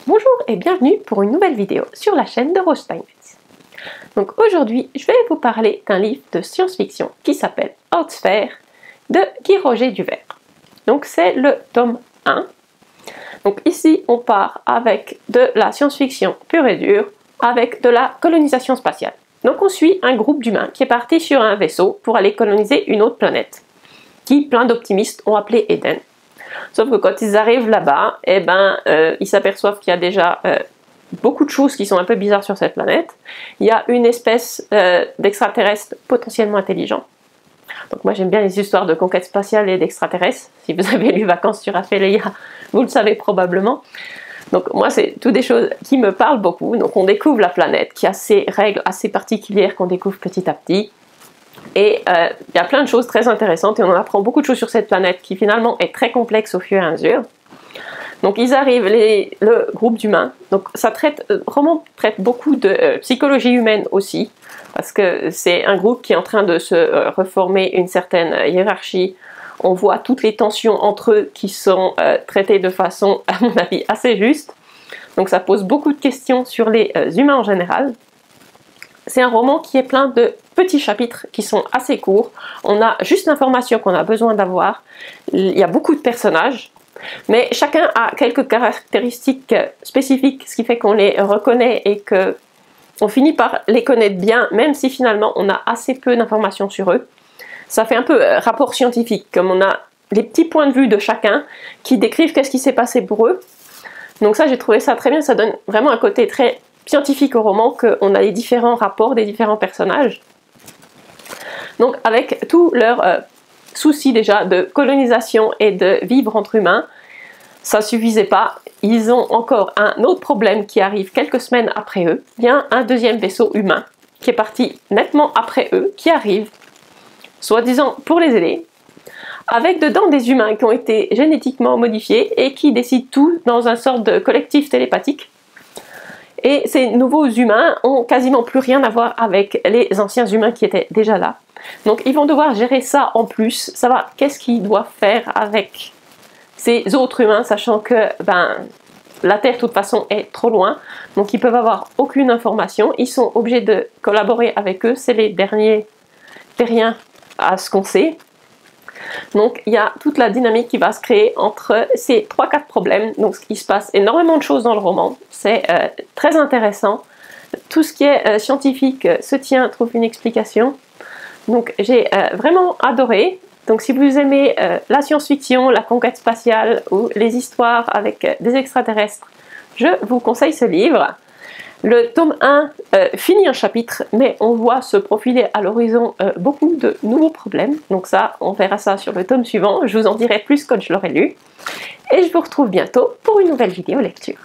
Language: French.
Bonjour et bienvenue pour une nouvelle vidéo sur la chaîne de Rose Steinmetz. Donc aujourd'hui, je vais vous parler d'un livre de science-fiction qui s'appelle Haute-Sphère de Guy Roger Duvert. Donc c'est le tome 1. Donc ici, on part avec de la science-fiction pure et dure, avec de la colonisation spatiale. Donc on suit un groupe d'humains qui est parti sur un vaisseau pour aller coloniser une autre planète, qui plein d'optimistes ont appelé Eden. Sauf que quand ils arrivent là-bas, ils s'aperçoivent qu'il y a déjà beaucoup de choses qui sont un peu bizarres sur cette planète. Il y a une espèce d'extraterrestre potentiellement intelligent. Donc moi j'aime bien les histoires de conquête spatiale et d'extraterrestres. Si vous avez lu Vacances sur Aphelia, vous le savez probablement. Donc moi c'est toutes des choses qui me parlent beaucoup. Donc on découvre la planète qui a ses règles assez particulières qu'on découvre petit à petit. Et il y a plein de choses très intéressantes et on apprend beaucoup de choses sur cette planète qui finalement est très complexe au fur et à mesure. Donc ils arrivent, le groupe d'humains, donc ça vraiment traite beaucoup de psychologie humaine aussi, parce que c'est un groupe qui est en train de se reformer une certaine hiérarchie. On voit toutes les tensions entre eux qui sont traitées de façon, à mon avis, assez juste. Donc ça pose beaucoup de questions sur les humains en général. C'est un roman qui est plein de petits chapitres qui sont assez courts. On a juste l'information qu'on a besoin d'avoir. Il y a beaucoup de personnages, mais chacun a quelques caractéristiques spécifiques, ce qui fait qu'on les reconnaît et qu'on finit par les connaître bien, même si finalement on a assez peu d'informations sur eux. Ça fait un peu rapport scientifique, comme on a les petits points de vue de chacun qui décrivent qu'est-ce qui s'est passé pour eux. Donc ça, j'ai trouvé ça très bien, ça donne vraiment un côté très scientifique au roman, qu'on a les différents rapports des différents personnages. Donc avec tous leurs soucis déjà de colonisation et de vivre entre humains, ça suffisait pas. Ils ont encore un autre problème qui arrive quelques semaines après eux. Il y a un deuxième vaisseau humain qui est parti nettement après eux, qui arrive, soi-disant pour les aider, avec dedans des humains qui ont été génétiquement modifiés et qui décident tout dans un sorte de collectif télépathique. Et ces nouveaux humains ont quasiment plus rien à voir avec les anciens humains qui étaient déjà là. Donc ils vont devoir gérer ça en plus, savoir qu'est-ce qu'ils doivent faire avec ces autres humains, sachant que la Terre de toute façon est trop loin, donc ils peuvent avoir aucune information, ils sont obligés de collaborer avec eux, c'est les derniers terriens à ce qu'on sait. Donc il y a toute la dynamique qui va se créer entre ces 3-4 problèmes. Donc il se passe énormément de choses dans le roman, c'est très intéressant. Tout ce qui est scientifique se tient, trouve une explication. Donc j'ai vraiment adoré. Donc si vous aimez la science-fiction, la conquête spatiale ou les histoires avec des extraterrestres, je vous conseille ce livre. Le tome 1 finit un chapitre, mais on voit se profiler à l'horizon beaucoup de nouveaux problèmes. Donc ça, on verra ça sur le tome suivant. Je vous en dirai plus quand je l'aurai lu. Et je vous retrouve bientôt pour une nouvelle vidéo lecture.